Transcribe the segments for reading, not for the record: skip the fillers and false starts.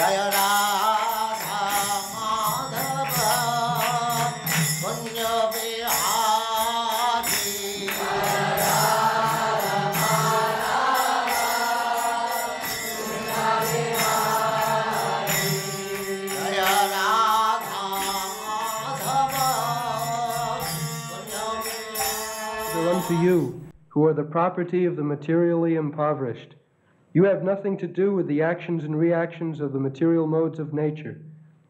Jaya Radha Madhava Kunja Vihari Jaya Radha Madhava Kunja Vihari Jaya Radha Madhava Kunja Vihari. Unto you, who are the property of the materially impoverished. You have nothing to do with the actions and reactions of the material modes of nature.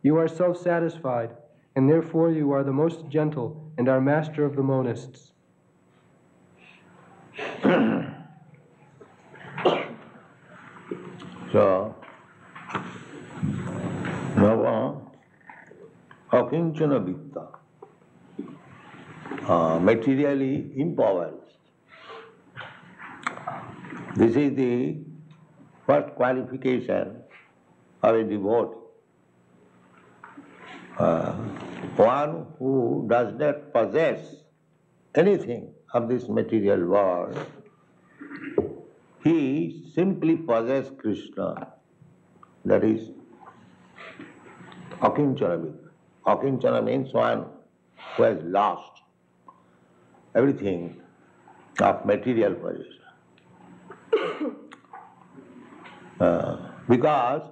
You are self-satisfied, and therefore you are the most gentle and are master of the monists. So, Nava Akinchana Vitta, materially impoverished. This is the first qualification of a devotee. One who does not possess anything of this material world, he simply possesses Krishna. That is Akinchana Vitta. Akinchana means one who has lost everything of material possession. Because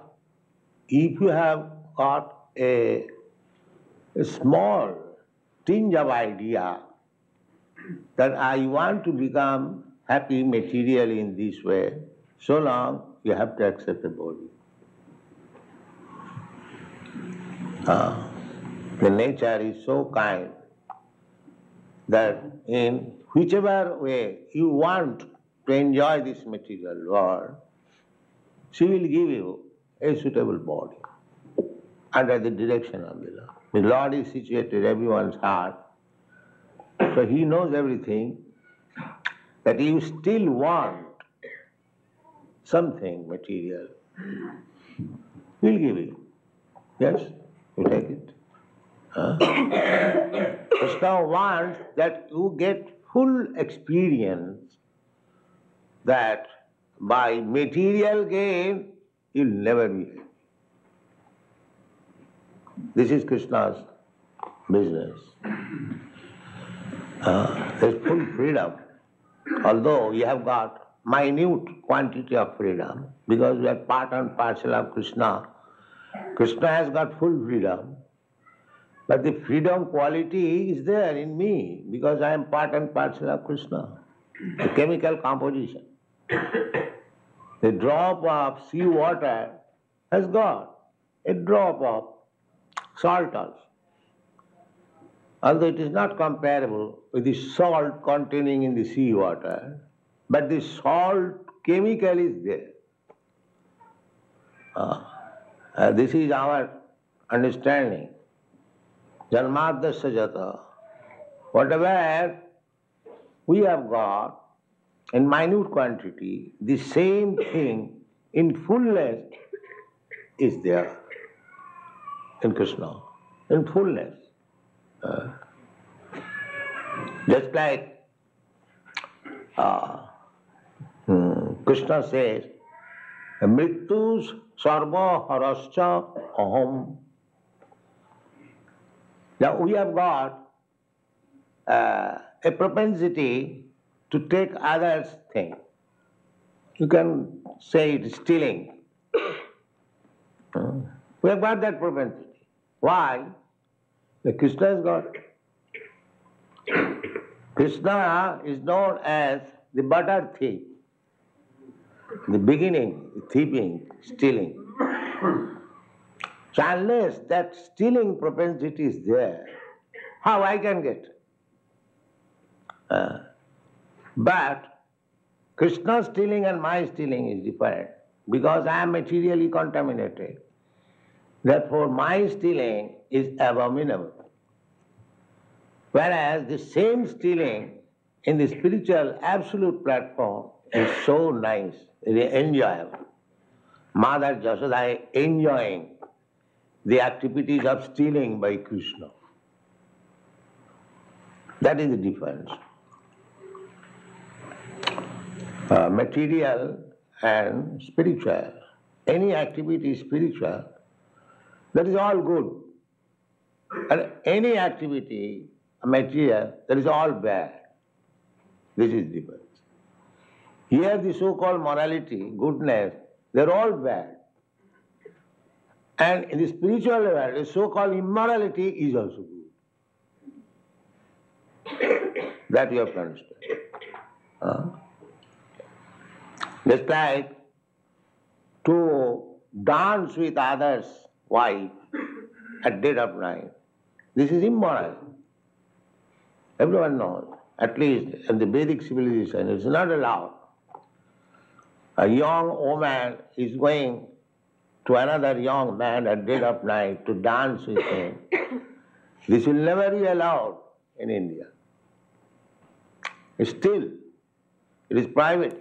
if you have got a small tinge of idea that I want to become happy materially in this way, so long you have to accept the body. The nature is so kind that in whichever way you want to enjoy this material world, she will give you a suitable body under the direction of the Lord. The Lord is situated in everyone's heart, so He knows everything, that you still want something material. He will give you. Yes, you take it. Krishna wants that you get full experience that by material gain you'll never be happy. This is Krishna's business. There's full freedom. Although you have got minute quantity of freedom, because we are part and parcel of Krishna, Krishna has got full freedom, but the freedom quality is there in me, because I am part and parcel of Krishna. The chemical composition. The drop of sea water has got a drop of salt also. Although it is not comparable with the salt containing in the sea water, but the salt chemical is there. This is our understanding. Janmadasya jata. Whatever we have got in minute quantity, the same thing in fullness is there in Krishna. In fullness. Just like Krishna says, Mritus sarva harascha aham. Now we have got a propensity to take others' things. You can say it is stealing. We have got that propensity. Why? The Krishna has got. Krishna is known as the butter thief. The beginning, thieving, stealing. So unless that stealing propensity is there, how I can get? But Krishna's stealing and my stealing is different, because I am materially contaminated. Therefore my stealing is abominable. Whereas the same stealing in the spiritual absolute platform is so nice, very enjoyable. Mother Jasoda enjoying the activities of stealing by Krishna. That is the difference. Material and spiritual. any activity spiritual, that is all good. And any activity material, that is all bad. This is difference. Here the so-called morality, goodness, they are all bad. And in the spiritual level, the so-called immorality is also good. That you have to understand. Just like to dance with others' wife at dead of night, this is immoral. Everyone knows, at least in the Vedic civilization, it's not allowed. A young woman is going to another young man at dead of night to dance with him. This will never be allowed in India. Still, it is private.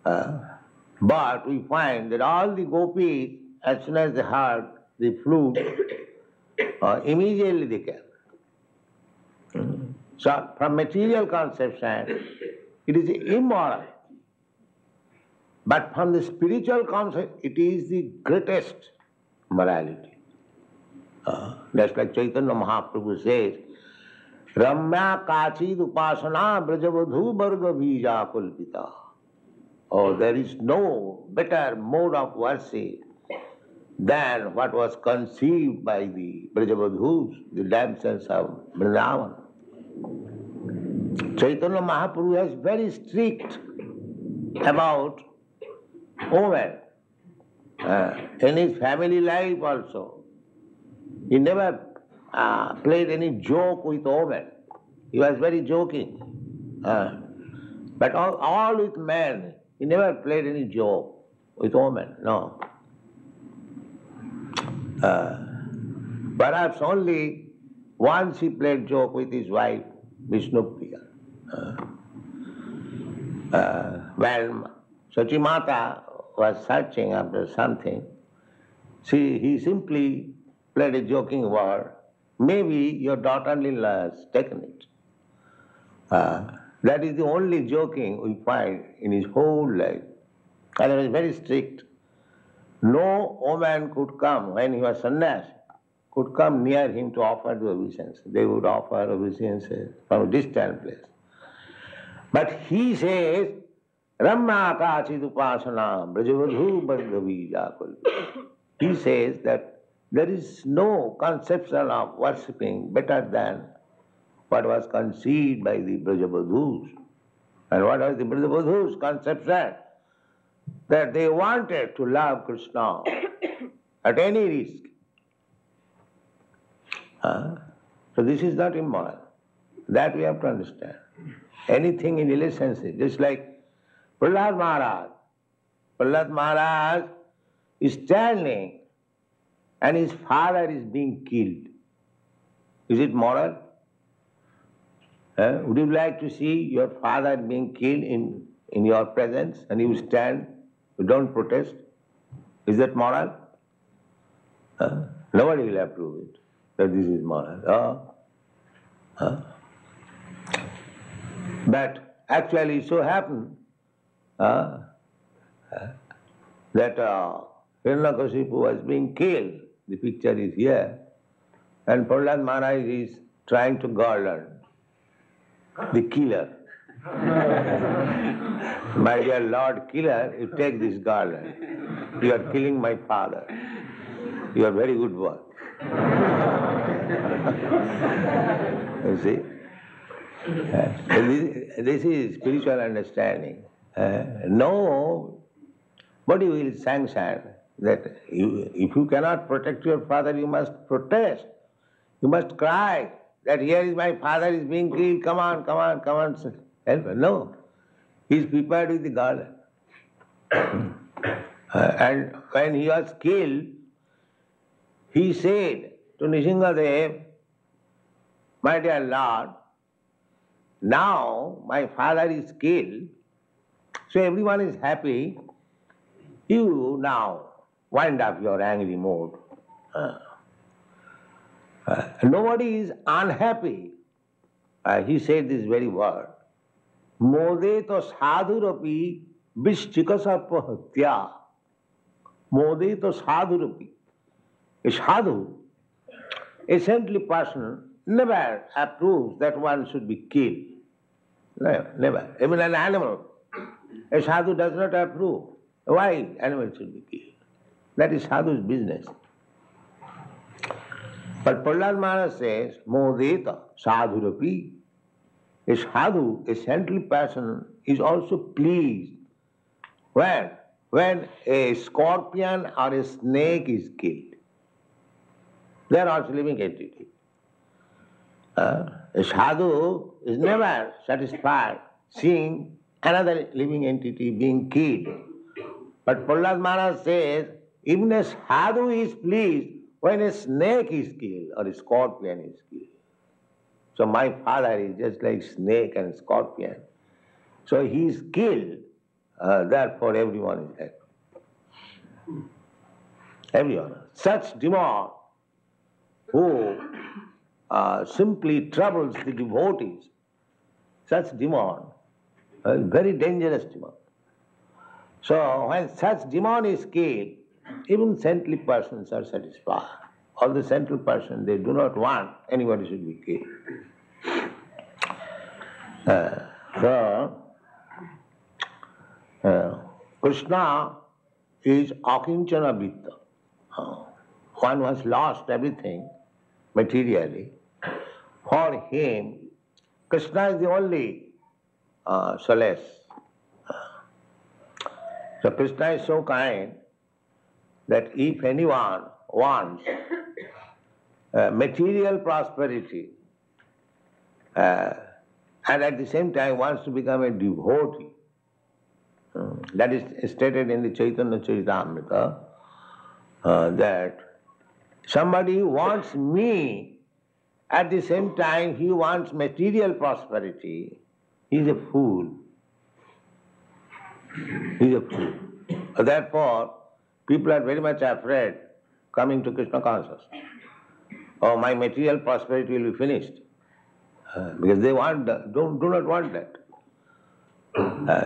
But we find that all the gopis, as soon as they heard the flute, immediately they came. So, from material conception, it is immoral. But from the spiritual concept, it is the greatest morality. Just like Chaitanya Mahaprabhu says, Ramya Kachid Upasana Brajavadhu Varga Bija Kulpita. Oh, there is no better mode of worship than what was conceived by the Brajavadhus, the damsels of Vrindavan. Chaitanya Mahaprabhu is very strict about women. In his family life also, he never played any joke with women. He was very joking. But all with men, he never played any joke with women, no. Perhaps only once he played joke with his wife, Vishnupriya. When Sachimata was searching after something, he simply played a joking word. Maybe your daughter-in-law has taken it. That is the only joking we find in his whole life. And he was very strict. No woman could come, when he was sannyasi, could come near him to offer the obeisance. They would offer obeisances from a distant place. But he says, Ramya Kachid Upasana Brajavadhu Varga Bija Kulpita. He says that there is no conception of worshipping better than what was conceived by the Brajavadhus. And what was the Brajavadhus' conception? That they wanted to love Krishna at any risk. So this is not immoral. That we have to understand. Anything in relationship, just like Prahlad Maharaj. Prahlad Maharaj is standing and his father is being killed. Is it moral? Would you like to see your father being killed in your presence and you stand, you don't protest? Is that moral? Nobody will approve it, that this is moral. But actually it so happened that Hiranyakashipu was being killed. The picture is here. And Prahlad Maharaj is trying to guard the killer. My dear Lord Killer, you take this garland. You are killing my father. You are very good work. You see? This is spiritual understanding. Nobody will sanction that if you cannot protect your father, you must protest. You must cry that here is my father is being killed, come on, help him. No. He is prepared with the garland. And when he was killed, he said to Nrsimhadev, my dear Lord, now my father is killed, so everyone is happy. You now wind up your angry mood. Nobody is unhappy. He said this very word. Mode to sadhurapi vishchika sarpa hatya. Modito sadhurupi. A sadhu, a saintly person, never approves that one should be killed. Never, never. Even an animal, a sadhu does not approve. Why animal should be killed? That is sadhu's business. But Prahlad Maharaj says, Modeta sadhurapi. A sadhu, a saintly person, is also pleased when a scorpion or a snake is killed. They are also living entity. A sadhu is never satisfied seeing another living entity being killed. But Prahlad Maharaj says, even a sadhu is pleased when a snake is killed or a scorpion is killed. So my father is just like snake and scorpion. So he is killed, therefore everyone is happy. Everyone. Such demon who simply troubles the devotees, such demon, very dangerous demon. So when such demon is killed, even saintly persons are satisfied. All the saintly persons, they do not want anybody should be killed. Krishna is akinchana vitta. One who has lost everything materially. For him, Krishna is the only solace. So Krishna is so kind that if anyone wants material prosperity and at the same time wants to become a devotee, that is stated in the Chaitanya Charitamrita, that somebody wants me, at the same time he wants material prosperity, he is a fool. He is a fool. Therefore, people are very much afraid coming to Krishna consciousness. Oh, my material prosperity will be finished. Because they do not want that.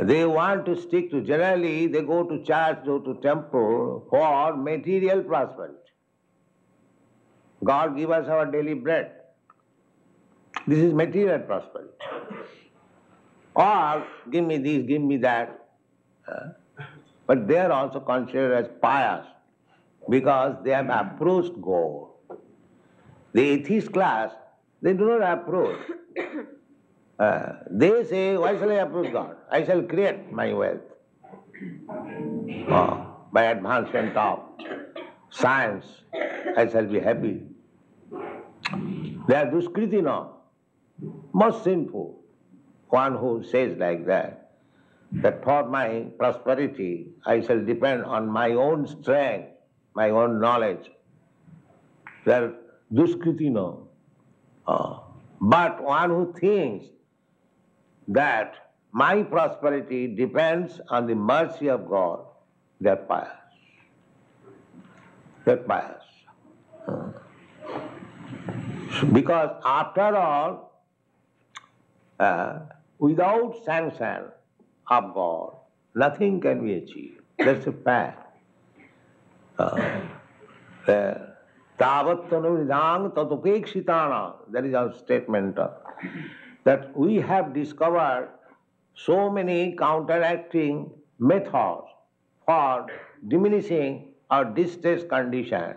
They want to stick to, generally they go to church, go to temple for material prosperity. God give us our daily bread. This is material prosperity. Or give me this, give me that. But they are also considered as pious because they have approached God. The atheist class, they do not approach. They say, why shall I approach God? I shall create my wealth by advancement of science. I shall be happy. They are duskritina, most sinful. One who says like that for my prosperity I shall depend on my own strength, my own knowledge. They are duskritina. But one who thinks that my prosperity depends on the mercy of God, they are pious. They are pious. Because after all, without sanction of God, nothing can be achieved. That's a fact. Tavattanudang tatupekshitana, that is our statement, that we have discovered so many counteracting methods for diminishing our distress condition.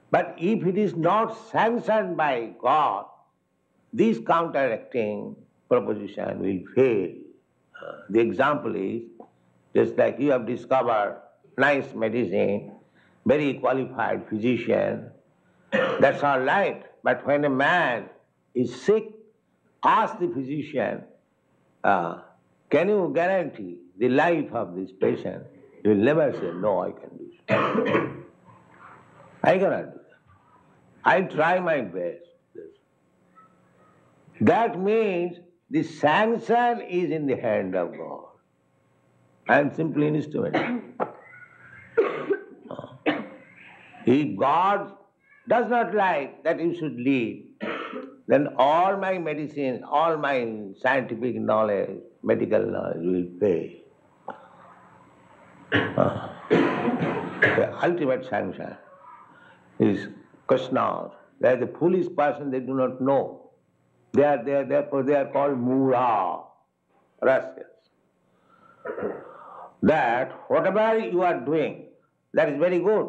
But if it is not sanctioned by God, this counteracting proposition will fail. The example is, just like you have discovered nice medicine, very qualified physician, that's all right. But when a man is sick, ask the physician, can you guarantee the life of this patient? He will never say, no, I can do so. I cannot do that. I try my best. That means the sanction is in the hand of God. I am simply an instrument. If God does not like that you should live, then all my medicine, all my scientific knowledge, medical knowledge will fail. The ultimate sanction is Krishna. They are the foolish person, they do not know. Therefore they are called Mura, rascals. That whatever you are doing, that is very good.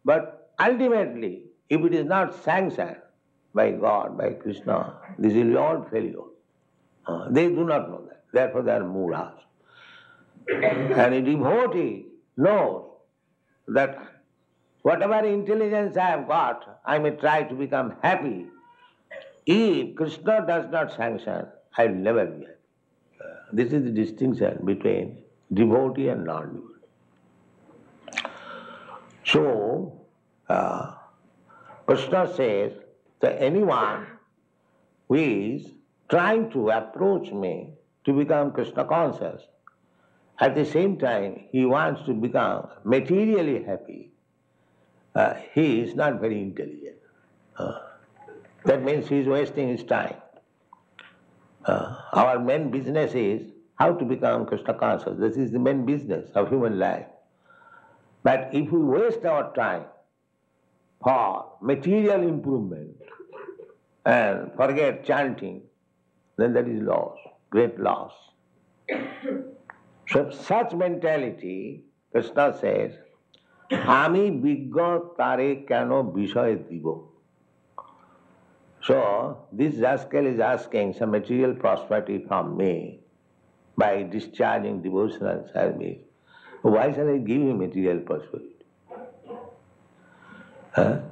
But ultimately, if it is not sanctioned by God, by Krishna, this will be all failure. They do not know that. Therefore they are Muras. And a devotee knows that whatever intelligence I have got, I may try to become happy. If Krishna does not sanction, I will never be happy. This is the distinction between devotee and non-devotee. So, Krishna says that anyone who is trying to approach me to become Krishna conscious, at the same time he wants to become materially happy, he is not very intelligent. That means he is wasting his time. Our main business is how to become Krishna conscious. This is the main business of human life. But if we waste our time for material improvement and forget chanting, then that is loss, great loss. So such mentality, Krishna says, Ami bigga tare kano vishay dibo. So this rascal is asking some material prosperity from me by discharging devotional service. Why shall I give him material prosperity?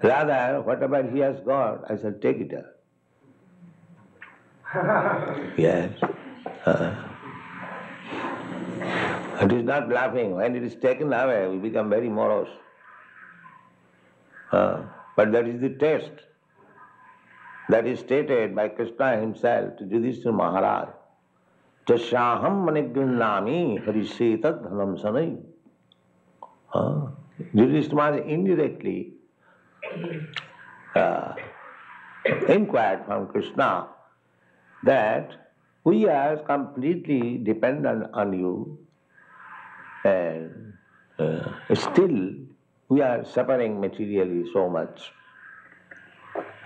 Rather, whatever he has got, I shall take it up. Yes. It is not laughing. When it is taken away, we become very morose. But that is the test. That is stated by Krishna himself to Yudhishthira Maharaj. Tasyaham manigrinnami harisetat dhanam sanai. Yudhishthira Maharaj indirectly inquired from Krishna that we are completely dependent on you and still we are suffering materially so much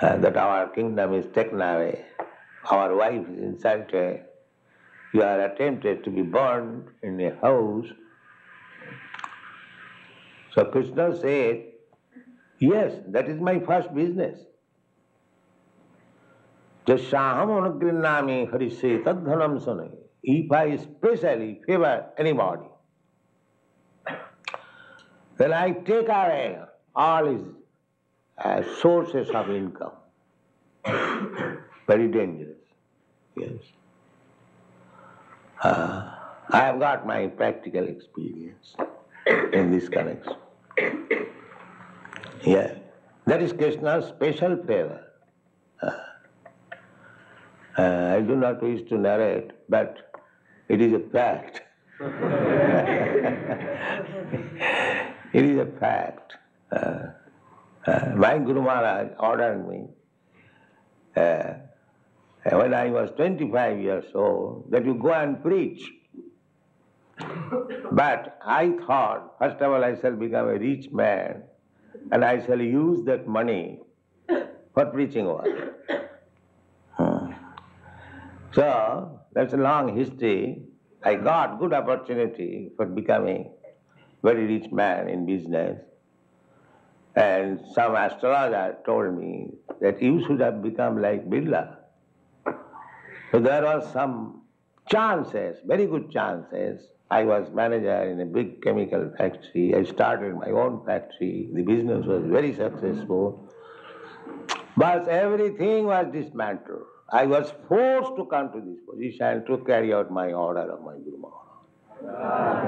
that our kingdom is taken away, our wife is insulted, you are attempted to be burned in a house. So Krishna said, yes, that is my first business. Jasyaham anugrinnami harise tad dhanam sanai. If I especially favor anybody, then I take away all his sources of income. Very dangerous. Yes. I have got my practical experience in this connection. Yeah. That is Krishna's special favor. I do not wish to narrate, but it is a fact. It is a fact. My Guru Maharaj ordered me when I was 25 years old that you go and preach. But I thought, first of all, I shall become a rich man and I shall use that money for preaching work. So, that's a long history. I got good opportunity for becoming very rich man in business. And some astrologer told me that you should have become like Birla. So there was some chances, very good chances. I was manager in a big chemical factory. I started my own factory. The business was very successful. But everything was dismantled. I was forced to come to this position to carry out my order of my Guru Maharaj.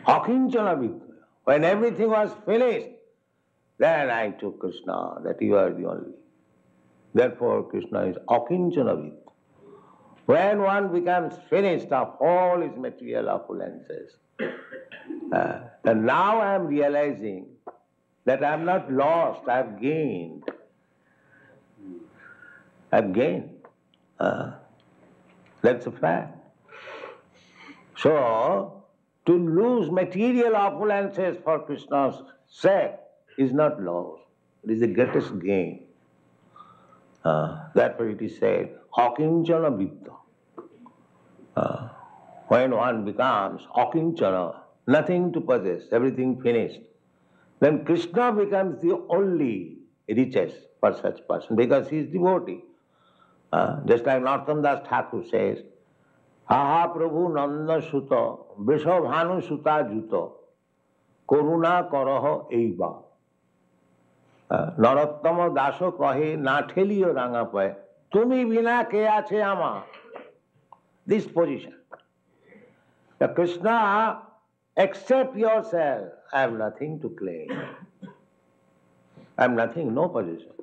Akinchana Vidya. When everything was finished, then I took Krishna, that you are the only. Therefore Krishna is Akinchana Vidya. When one becomes finished of all his material opulences, and now I am realizing that I am not lost, I have gained. I have gained. That's a fact. So, To lose material opulences for Krishna's sake is not loss. It is the greatest gain. Therefore it is said, akinchana vitta. When one becomes akinchana, nothing to possess, everything finished, then Krishna becomes the only riches for such person because he is devotee. Just like Narottam Das Thakur says, Aha Prabhu Nanda Suta Vrishabhanu Suta Juta Koruna Karaha Eiba. Narottama Daso kahe na ঠেলিও রাঙা পায় তুমি বিনা কে আছে আমার. This position. The Krishna, accept yourself. I have nothing to claim. I have nothing, no position.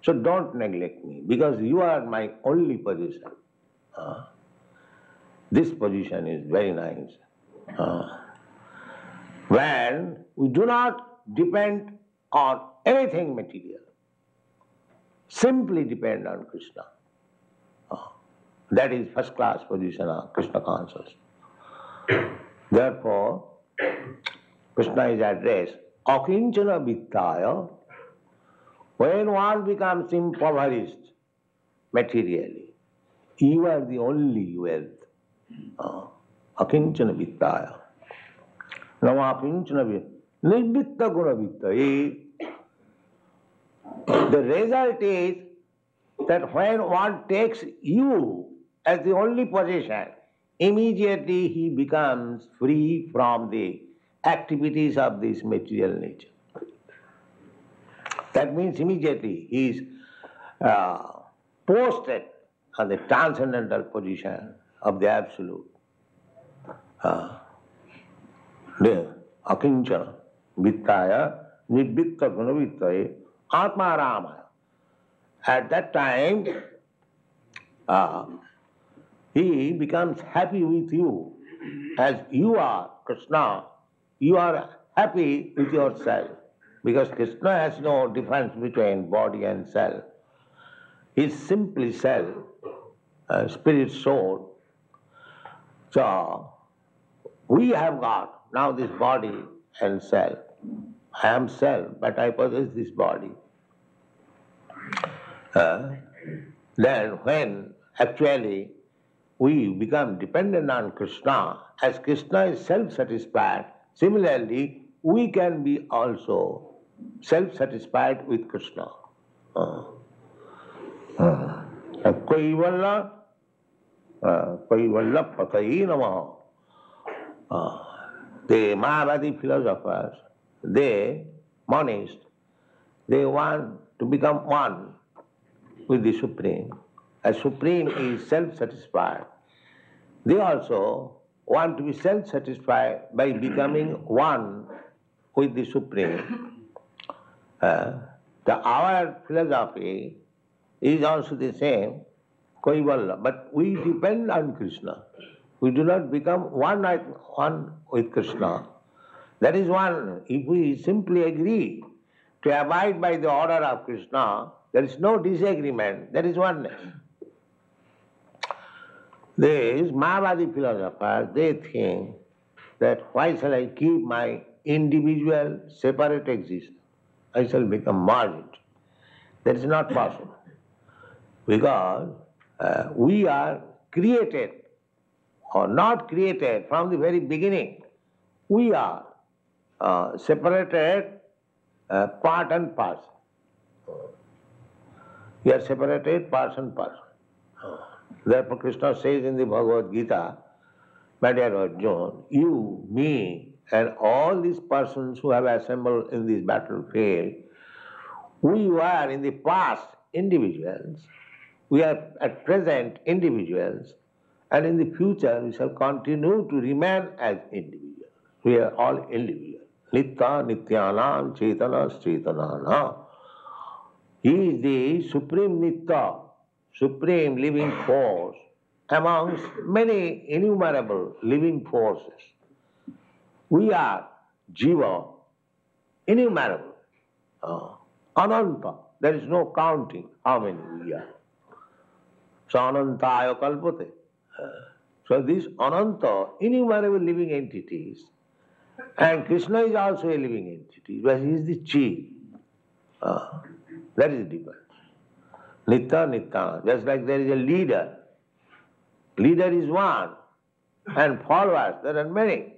So don't neglect me because you are my only position. This position is very nice. When we do not depend on anything material, simply depend on Krishna. That is first class position of Krishna consciousness. Therefore, Krishna is addressed, akinchana vittaya. When one becomes impoverished materially, you are the only wealth. Akinchana vittaya. Now akinchana vittaya. Nirvitta guna vittaya. The result is that when one takes you as the only possession, immediately he becomes free from the activities of this material nature. That means immediately he is posted on the transcendental position of the Absolute. The akinchana vittaya nirvitta guna vittaya atma ramaya. At that time, he becomes happy with you. As you are, Krishna, you are happy with yourself. Because Krishna has no difference between body and self. He is simply self, spirit, soul. So, we have got now this body and self. I am self, but I possess this body. Then when actually we become dependent on Krishna, as Krishna is self-satisfied, similarly we can be also self-satisfied with Krishna. Kaivalla Patayi Namaha. The Mayavadi philosophers, they, monists, they want to become one with the Supreme. As Supreme is self-satisfied, they also want to be self-satisfied by becoming one with the Supreme. Our philosophy is also the same, Kaivalla, but we depend on Krishna. We do not become one with Krishna. That is one. If we simply agree to abide by the order of Krishna, there is no disagreement, there is oneness. These Mayavadi philosophers, they think that why shall I keep my individual separate existence? I shall become merged. That is not possible. Because we are created or not created from the very beginning. We are separated part and parcel. We are separated parts and parcel. Therefore Krishna says in the Bhagavad Gita, my dear Arjuna, you, me, and all these persons who have assembled in this battlefield, we were in the past individuals, we are at present individuals, and in the future we shall continue to remain as individuals. We are all individuals. Nitya Nityanam Chetana Chetanana. He is the Supreme Nitya, Supreme living force amongst many innumerable living forces. We are Jiva, innumerable, Ananta. There is no counting how many we are. So Anantaya Kalpate. So So these Ananta, innumerable living entities, and Krishna is also a living entity, but he is the chief. That is the difference. Nitya, Nitya, just like there is a leader. Leader is one, and followers, there are many.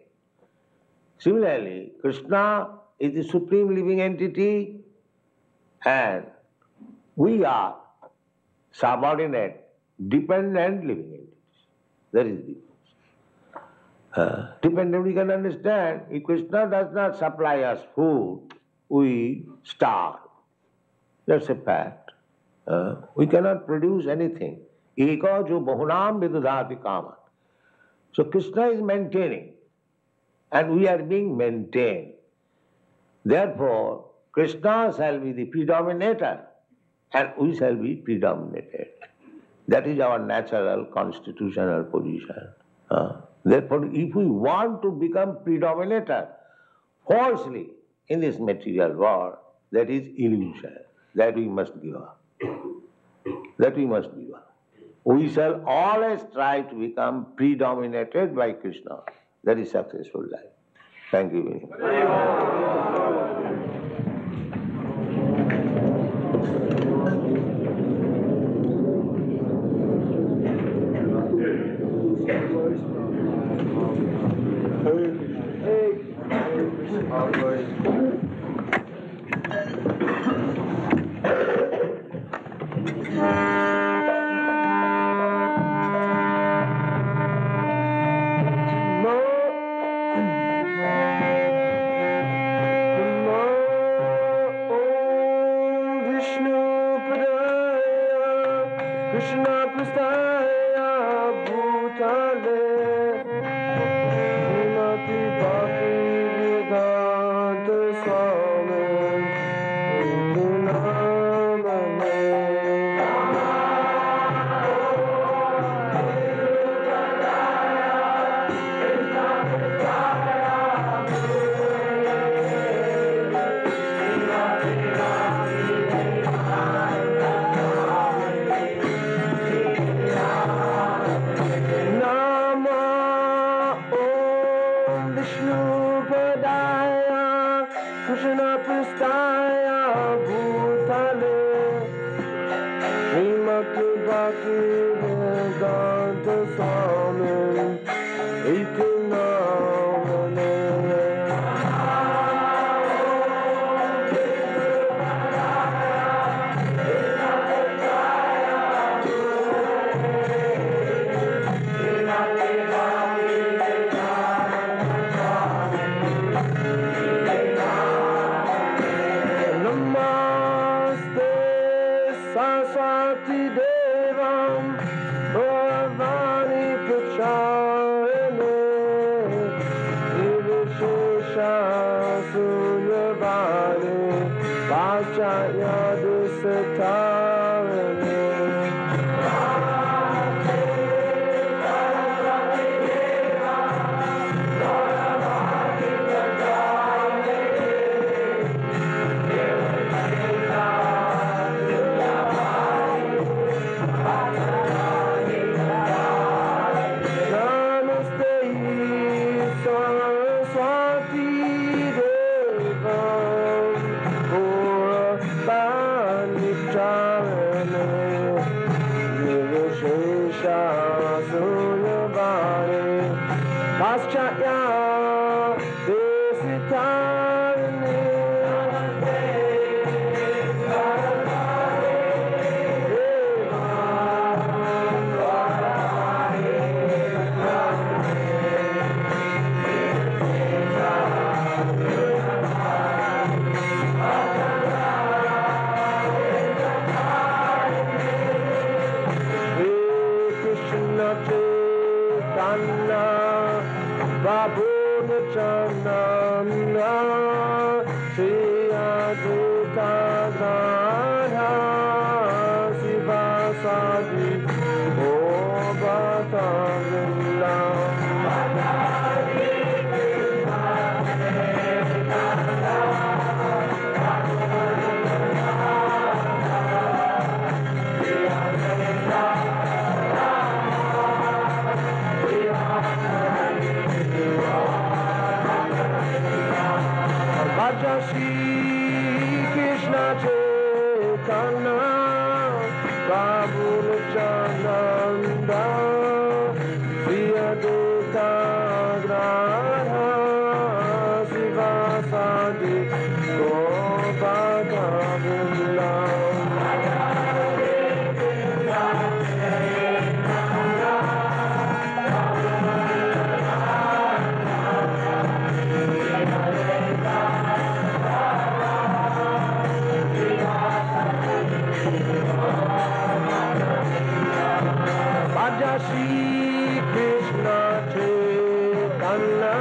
Similarly, Krishna is the supreme living entity, and we are subordinate, dependent living entities. That is the difference. Dependent we can understand. If Krishna does not supply us food, we starve. That's a fact. We cannot produce anything. Eka jo bahunam vidudhati kamat. So Krishna is maintaining, and we are being maintained. Therefore, Krishna shall be the predominator, and we shall be predominated. That is our natural constitutional position. Therefore, if we want to become predominator falsely in this material world, that is illusion. That we must give up. That we must give up. We shall always try to become predominated by Krishna. That is successful life. Thank you very much. Krishna Prastaya Bhutale Srimati Bhakti Vedanta Swami Namane. Krishna Prastaya Bhutale Srimati Bhakti Vedanta Swami Iti Namane. Namaste Saraswati Devam Bhavani Pracharine Nirvishesha Sunyavani Vajaya Dusatarine. Namaste Saraswati Devam Bhavani Pracharine Nirvishesha Sunyavani Vajaya Dusatarine. Krishna Chaitanya Prabhu Nityananda Shri Advaita Gadadhara Sivasadi Gaur Bhakta Vrinda. Prabhu Nityananda, Priya Dutta Radha, Shiva Sadi, Gopada Vrinda. Shri Krishna Chaitanya